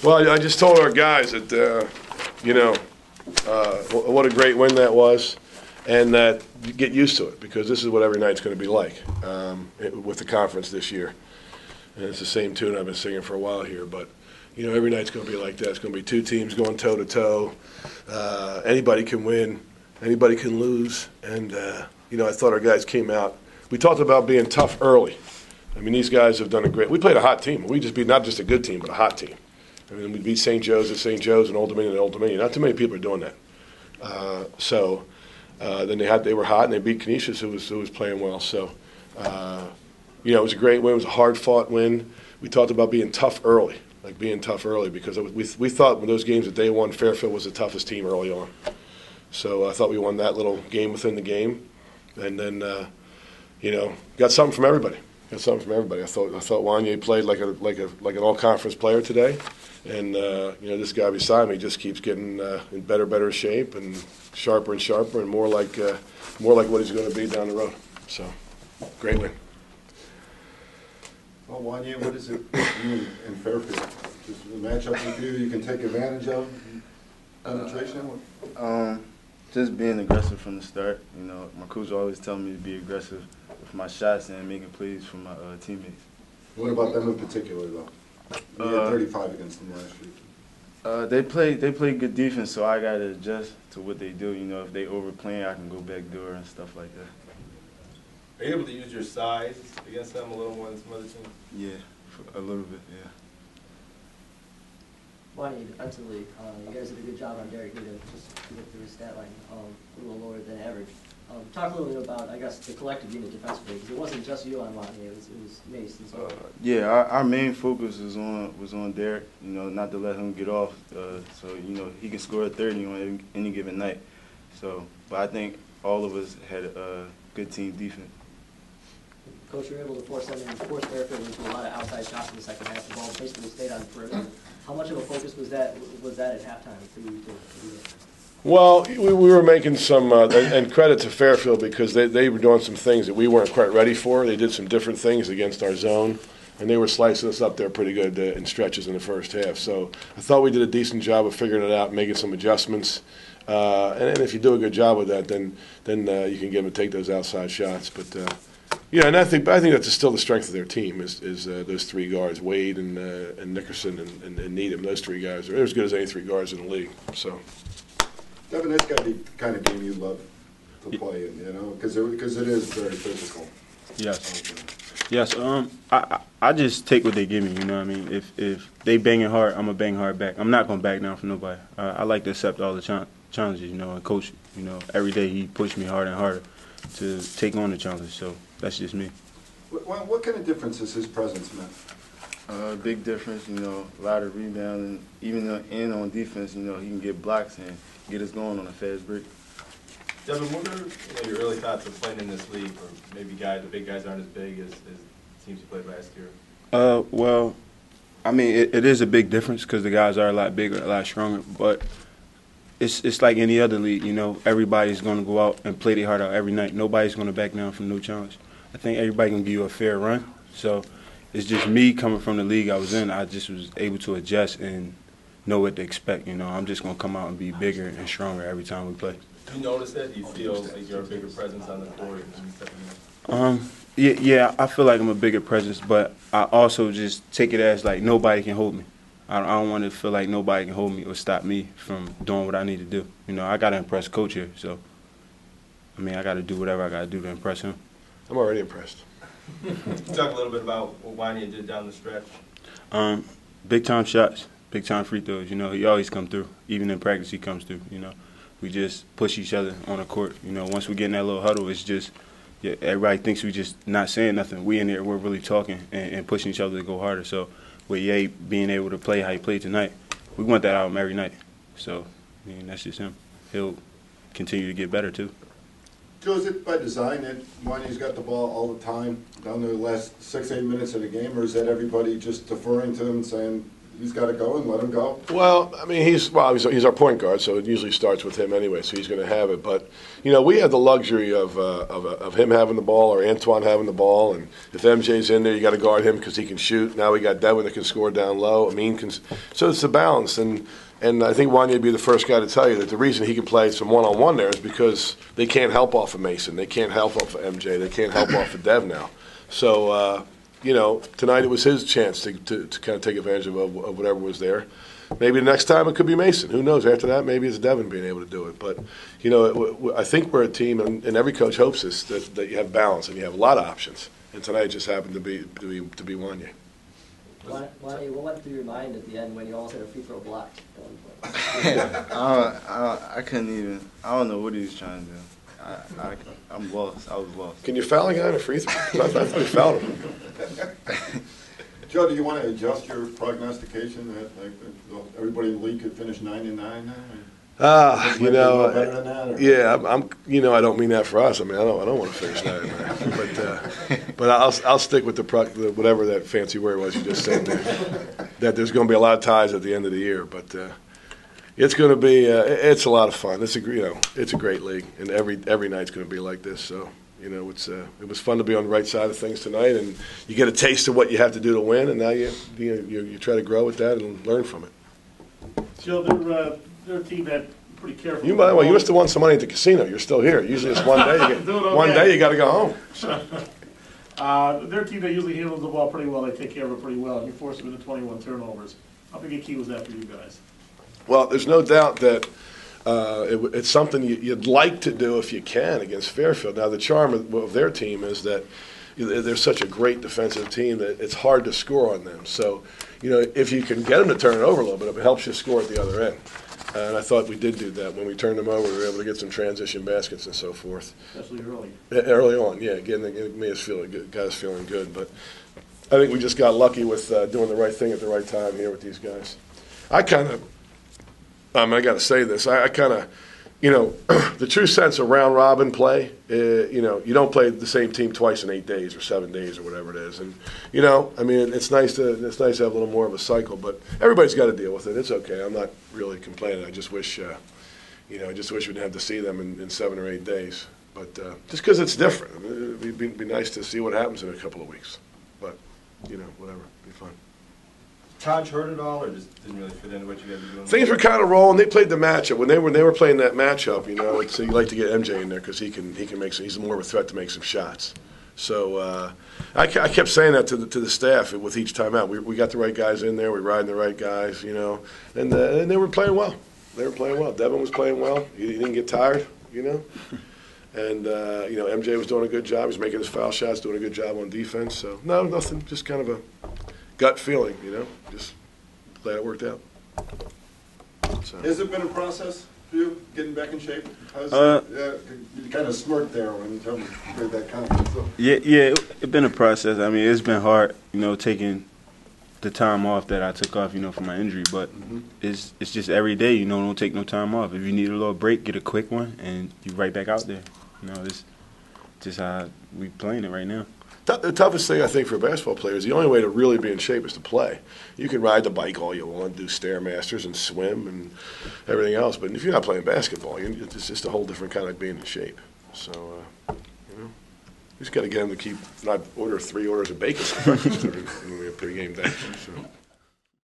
Well, I just told our guys that, what a great win that was, and that you get used to it because this is what every night's going to be like with the conference this year. And it's the same tune I've been singing for a while here, but every night's going to be like that. It's going to be two teams going toe to toe. Anybody can win, anybody can lose, and I thought our guys came out. We talked about being tough early. I mean, these guys have done a great. We played a hot team. We just beat not just a good team, but a hot team. I mean, we beat St. Joe's at St. Joe's and Old Dominion at Old Dominion. Not too many people are doing that. Then they were hot and they beat Canisius, who was playing well. So, it was a great win. It was a hard-fought win. We talked about being tough early, because we thought when those games that they won, Fairfield was the toughest team early on. So I thought we won that little game within the game, and then got something from everybody. I thought Juan'ya played like an all-conference player today. And, this guy beside me just keeps getting in better shape and sharper and more like what he's going to be down the road. So, great win. Well, Juan'ya, what is it in Fairfield? Just a matchup with you can take advantage of? Penetration? Just being aggressive from the start. My coach always tells me to be aggressive with my shots and making plays for my teammates. What about them in particular, though? You had 35 against them last week. They play good defense, so I gotta adjust to what they do. If they overplaying, I can go back door and stuff like that. Are you able to use your size against them a little more than some other teams? Yeah, a little bit, yeah. Juan'ya, defensively, you guys did a good job on Derek Nita, just to look through his stat line, a little lower than average. Talk a little bit about, I guess, the collective unit defensively, because it wasn't just you on Juan'ya, it was Mace as well. Yeah, our main focus was on Derek, not to let him get off, so he can score 30 on any given night. So, but I think all of us had a good team defense. Coach, you were able to force Fairfield into a lot of outside shots in the second half. The ball basically stayed on the perimeter. How much of a focus was that at halftime for you to do that? Well, we were making some, and credit to Fairfield because they were doing some things that we weren't quite ready for. They did some different things against our zone, and they were slicing us up there pretty good in stretches in the first half. So I thought we did a decent job of figuring it out, making some adjustments. And if you do a good job with that, then you can get them to take those outside shots. But and I think that's still the strength of their team is those three guards, Wade and Nickerson and Needham. Those three guys are as good as any three guards in the league. So. Devin, that's got to be the kind of game you love to play in, because it is very physical. Yes. Yes. I just take what they give me. You know what I mean? If they banging hard, I'm gonna bang hard back. I'm not gonna back down from nobody. I like to accept all the challenges. And coach. Every day he pushed me harder and harder to take on the challenge. So that's just me. What kind of difference has his presence meant? Big difference. A lot of rebounding. Even on defense, he can get blocks and get us going on a fast break. Devin, what are your early thoughts of playing in this league, or maybe the big guys aren't as big as teams you played last year? Well, I mean, it is a big difference because the guys are a lot bigger, a lot stronger. But it's like any other league, everybody's going to go out and play their heart out every night. Nobody's going to back down from no challenge. I think everybody can give you a fair run. So it's just me coming from the league I was in. I just was able to adjust and know what to expect. I'm just going to come out and be bigger and stronger every time we play. Do you notice that? Do you feel like you're a bigger presence on the court? Yeah, I feel like I'm a bigger presence, but I also just take it as like nobody can hold me. I don't want to feel like nobody can hold me or stop me from doing what I need to do. I got to impress Coach here, so I mean I got to do whatever I got to do to impress him. I'm already impressed. Talk a little bit about what Juan'ya did down the stretch. Big time shots. Big time free throws, he always come through. Even in practice, he comes through. We just push each other on the court. Once we get in that little huddle, it's just everybody thinks we just not saying nothing. We in there, we're really talking and pushing each other to go harder. So with Ye being able to play how he played tonight, we want that out of him every night. So that's just him. He'll continue to get better too. Joe, is it by design that Juan'ya's got the ball all the time down to the last 6-8 minutes of the game, or is that everybody just deferring to him and saying, he's got to go and let him go? Well, I mean, he's our point guard, so it usually starts with him anyway. So he's going to have it. But you know, we have the luxury of him having the ball or Antoine having the ball, and if MJ's in there, you got to guard him because he can shoot. Now we got Devon that can score down low. Amin can. So it's a balance, and I think Juan'ya would be the first guy to tell you that the reason he can play some one-on-one there is because they can't help off of Mason, they can't help off of MJ, they can't help off of Dev now. So. You know, tonight it was his chance to kind of take advantage of whatever was there. Maybe the next time it could be Mason. Who knows? After that, maybe it's Devon being able to do it. But, you know, I think we're a team, and every coach hopes this, that you have balance and you have a lot of options. And tonight just happened to be Juan'ya. Juan'ya, what went through your mind at the end when you almost had a free throw blocked at one point? I couldn't even. I don't know what he was trying to do. I'm lost. I was lost. Can you foul a guy in a free throw? I thought you fouled him. Joe, do you want to adjust your prognostication that everybody in the league could finish 9-9 now? You know, better than that, or? yeah, I'm. You know, I don't mean that for us. I mean, I don't want to finish 9-9. But I'll stick with the whatever that fancy word was you just said there. That there's going to be a lot of ties at the end of the year, but. It's going to be it's a lot of fun. It's a great league, and every night's going to be like this. So you know, it was fun to be on the right side of things tonight, and you get a taste of what you have to do to win, and now you try to grow with that and learn from it. Joe, they're a team that pretty careful. You, by the way, you must have won some money at the casino. You're still here. Usually it's one day. One day you got to go home. They're a team that usually handles the ball pretty well. They take care of it pretty well. And you force them into 21 turnovers. How big a key was that for you guys? Well, there's no doubt that it's something you'd like to do if you can against Fairfield. Now, the charm of their team is that they're such a great defensive team that it's hard to score on them. So, you know, if you can get them to turn it over a little bit, it helps you score at the other end. And I thought we did do that. When we turned them over, we were able to get some transition baskets and so forth. Especially early. Early on, yeah. Again, it made us feel good, got us feeling good. But I think we just got lucky with doing the right thing at the right time here with these guys. I got to say this. I kind of, you know, the true sense of round robin play. You know, you don't play the same team twice in 8 days or 7 days or whatever it is. And you know, I mean, it's nice to have a little more of a cycle. But everybody's got to deal with it. It's okay. I'm not really complaining. I just wish, you know, we didn't have to see them in 7 or 8 days. But just because it's different, I mean, it'd be nice to see what happens in a couple of weeks. But you know, whatever, it'd be fun. Taj hurt at all, or just didn't really fit into what you guys were doing? Things were kind of rolling. They played the matchup when they were playing that matchup. You know, you like to get MJ in there because he can make some. He's more of a threat to make some shots. So I kept saying that to the staff with each time out. We got the right guys in there. We're riding the right guys. You know, and they were playing well. They were playing well. Devon was playing well. He didn't get tired. You know. And, you know, MJ was doing a good job. He was making his foul shots, doing a good job on defense. So, no, nothing. Just kind of a gut feeling, you know. Just glad it worked out. So. Has it been a process for you getting back in shape? You kind of smirked there when you told me you made that comment. So. Yeah, it's been a process. I mean, it's been hard, you know, taking the time off that I took off, you know, for my injury. But it's just every day, you know, don't take no time off. If you need a little break, get a quick one, and you're right back out there. You know, it's just how we playing it right now. The toughest thing, I think, for basketball players, the only way to really be in shape is to play. You can ride the bike all you want, do Stairmasters and swim and everything else, but if you're not playing basketball, it's just a whole different kind of being in shape. So, you know, we just got to get them to not order 3 orders of bacon for breakfast when we have pregame day. So.